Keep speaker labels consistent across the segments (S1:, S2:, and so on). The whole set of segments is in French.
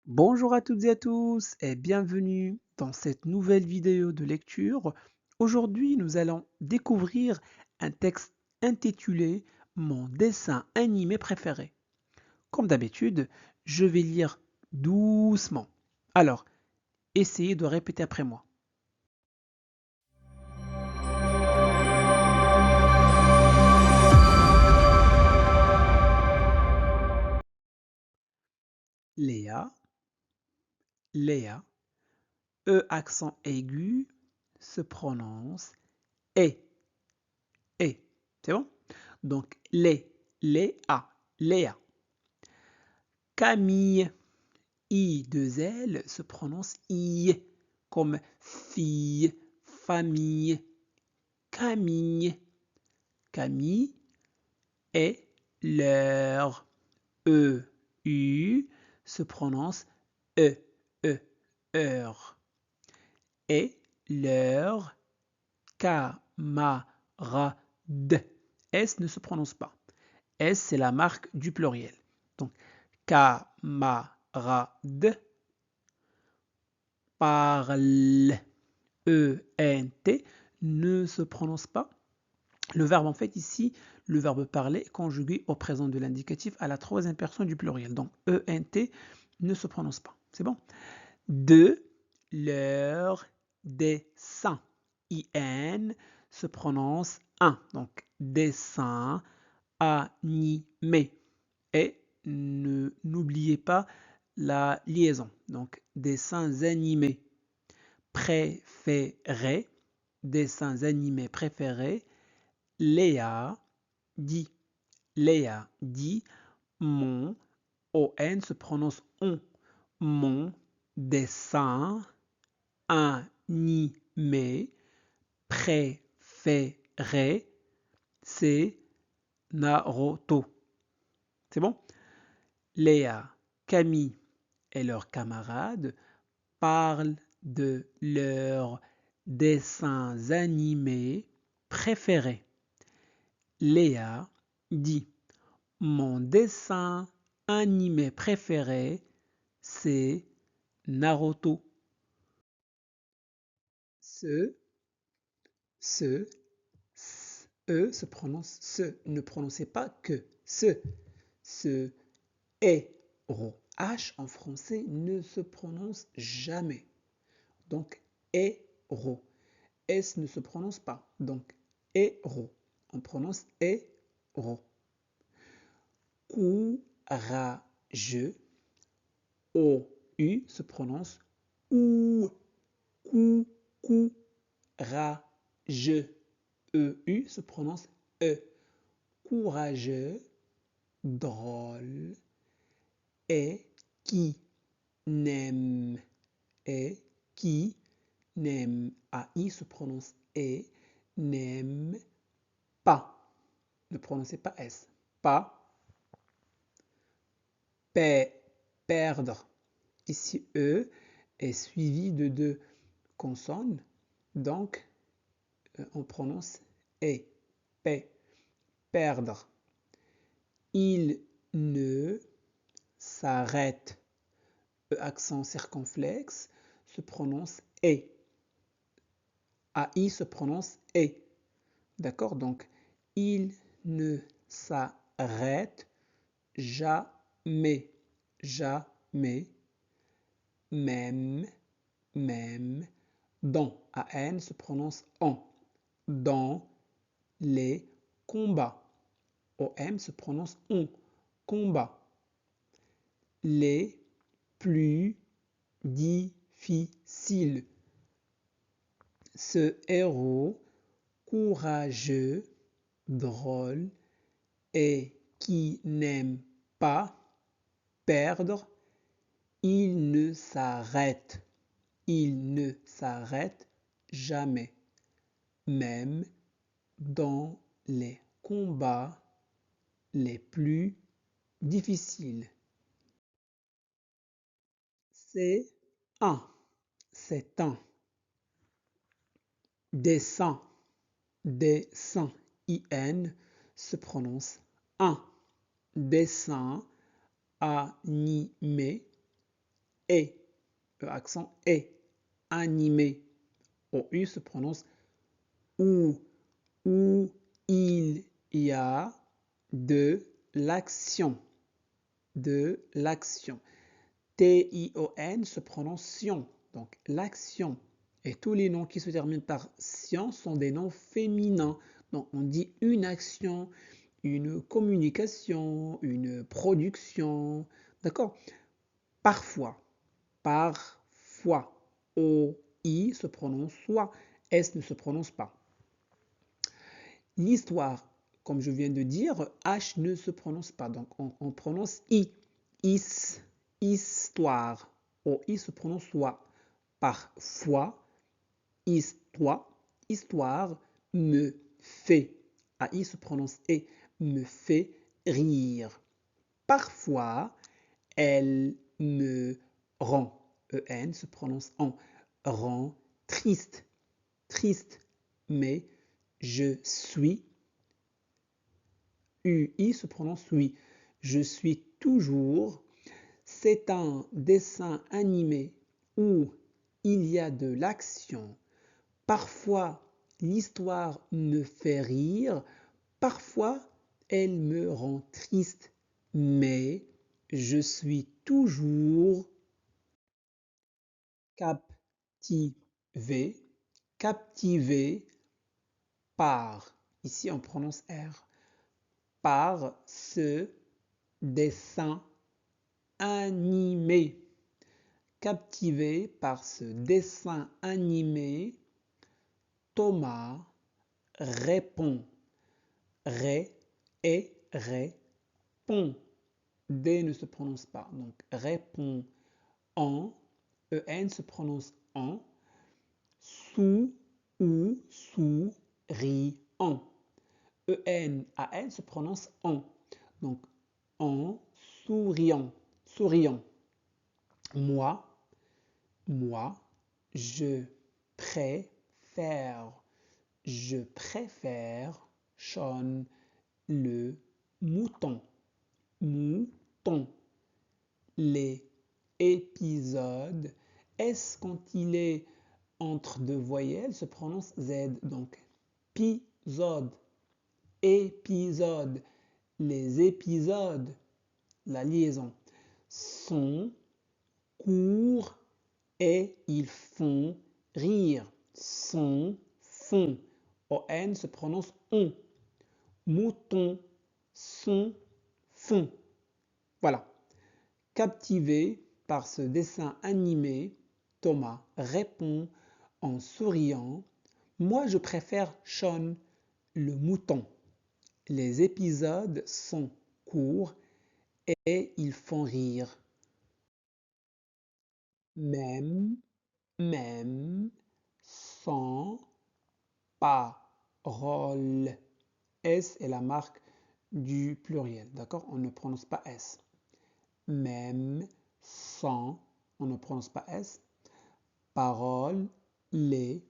S1: Bonjour à toutes et à tous et bienvenue dans cette nouvelle vidéo de lecture. Aujourd'hui, nous allons découvrir un texte intitulé Mon dessin animé préféré. Comme d'habitude, je vais lire doucement. Alors, essayez de répéter après moi. Léa, Léa, E accent aigu se prononce E, E. C'est bon? Donc, Léa, Léa. Camille, I deux L se prononce I, comme fille, famille, Camille. Camille est leur. E, U se prononce E, E, heure. Et leur camarade. S ne se prononce pas. S, c'est la marque du pluriel. Donc, camarade parle. E-N-T ne se prononce pas. Le verbe, en fait, ici, le verbe parler est conjugué au présent de l'indicatif à la troisième personne du pluriel. Donc, E-N-T ne se prononce pas. C'est bon? De leur dessin. I-N se prononce un. Donc, dessin animé. Et n'oubliez pas la liaison. Donc, dessins animés préférés, dessins animés préférés, Léa dit, Léa dit, mon, O-N se prononce on, mon dessin animé préféré, c'est Naruto. C'est bon? Léa, Camille et leurs camarades parlent de leurs dessins animés préférés. Léa dit Mon dessin animé préféré, c'est Naruto. Ce, ce, E se prononce ce. Ne prononcez pas que ce héros. H en français ne se prononce jamais. Donc, héros. S ne se prononce pas. Donc, héros. On prononce héros. Courageux. O-U se prononce ou. Courageux. E-U se prononce E. Courageux. Drôle. Et qui n'aime. Et qui n'aime. A-I se prononce E. N'aime pas. Ne prononcez pas S. Pas. Perdre. Ici, E est suivi de deux consonnes. Donc, on prononce E. Perdre. Il ne s'arrête. E accent circonflexe se prononce E. AI se prononce E. D'accord? Donc, il ne s'arrête jamais. Jamais. Même. Même. Dans. AN se prononce en. Dans les combats. OM se prononce on. Combat. Les plus difficiles. Ce héros courageux, drôle et qui n'aime pas perdre, il ne s'arrête. Il ne s'arrête jamais, même dans les combats les plus difficiles. C'est un, c'est un. Dessin, dessin, IN se prononce un. Dessin animé, est. E accent est. Animé. OU se prononce ou. Où il y a de l'action. De l'action. T-I-O-N se prononce sion. Donc l'action. Et tous les noms qui se terminent par sion sont des noms féminins. Donc on dit une action, une communication, une production. D'accord? Parfois. Parfois. O-I se prononce soit. S ne se prononce pas. L'histoire, comme je viens de dire, H ne se prononce pas. Donc on prononce I. Is. Histoire. O-I se prononce soit. Parfois. Histoire. Histoire me fait. A-I se prononce et. Me fait rire. Parfois, elle me rend. E-N se prononce en. Rend triste. Triste. Mais je suis. UI se prononce oui. Je suis toujours. C'est un dessin animé où il y a de l'action. Parfois, l'histoire me fait rire. Parfois, elle me rend triste. Mais je suis toujours captivé. Captivé par. Ici, on prononce R. Par ce dessin animé. Captivé par ce dessin animé, Thomas répond. Ré et répond. D ne se prononce pas. Donc répond en. EN se prononce en. Sous ou souriant. EN se prononce en. Donc en souriant. Souriant. Moi, je préfère. Je préfère Sean le mouton. Mouton. Les épisodes. S quand il est entre deux voyelles se prononce Z. Donc épisode. Épisode. Les épisodes. La liaison. Sont courts et ils font rire. Sont, font. O-N se prononce on. Mouton, son, font. Voilà. Captivé par ce dessin animé, Thomas répond en souriant. Moi, je préfère Sean, le mouton. Les épisodes sont courts et ils font rire. Même, sans parole. S est la marque du pluriel, d'accord? On ne prononce pas S. Même, sans, on ne prononce pas S. Parole, les,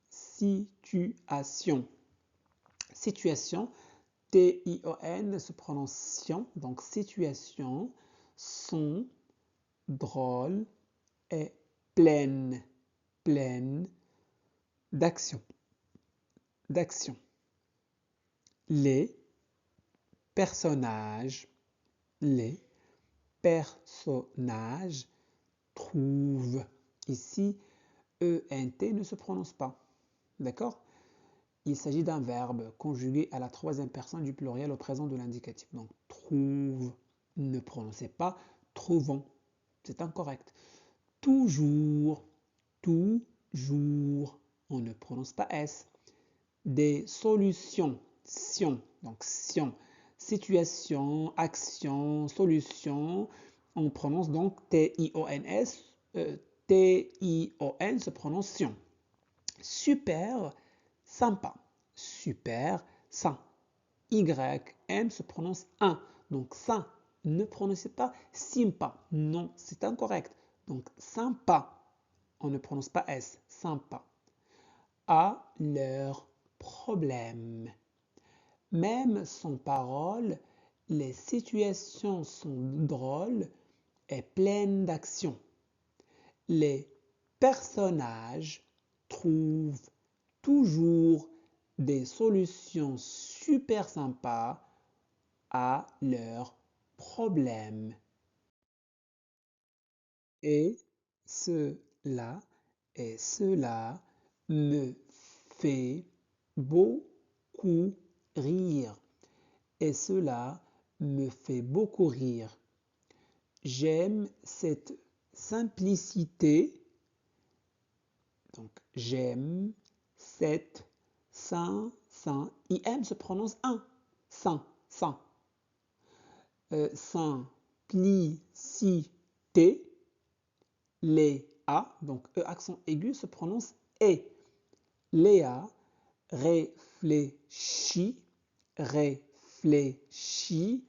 S1: situation. Situation, T-I-O-N se prononce sion, donc situation, sont, drôle et pleine, pleine d'action. D'action. Les personnages trouvent. Ici, ENT ne se prononce pas. D'accord? Il s'agit d'un verbe conjugué à la troisième personne du pluriel au présent de l'indicatif. Donc, trouve. Ne prononcez pas trouvons. C'est incorrect. Toujours. Toujours. On ne prononce pas S. Des solutions. Sion. Donc, sion. Situation, action, solution. On prononce donc T-I-O-N-S. T-I-O-N se prononce sion. Super, sympa. Super, sain. Y-M se prononce un. Donc, sain. Ne prononcez pas sympa. Non, c'est incorrect. Donc, sympa. On ne prononce pas S. Sympa. À leurs problèmes. Même sans parole, les situations sont drôles et pleines d'action. Les personnages trouvent toujours des solutions super sympas à leurs problèmes. Et cela, cela me fait beaucoup rire. Et cela me fait beaucoup rire. J'aime cette simplicité. Donc, j'aime cette IM se prononce un. Saint, saint. Simplicité. Les A, donc E accent aigu, se prononce E. Léa réfléchit, réfléchit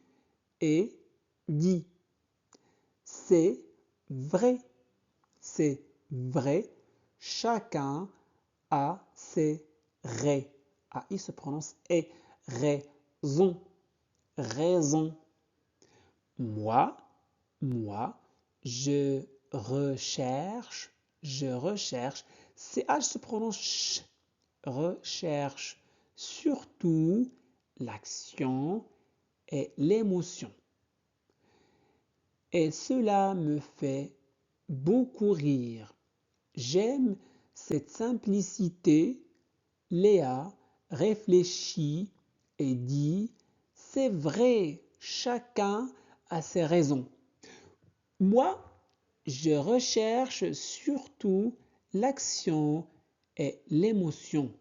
S1: et dit. C'est vrai, c'est vrai. Chacun a ses raies. Il se prononce et. Raison, raison. Moi, je recherche, CH se prononce ch, recherche, surtout l'action et l'émotion. Et cela me fait beaucoup rire. J'aime cette simplicité. Léa réfléchit et dit, c'est vrai, chacun a ses raisons. Moi, je recherche surtout l'action et l'émotion.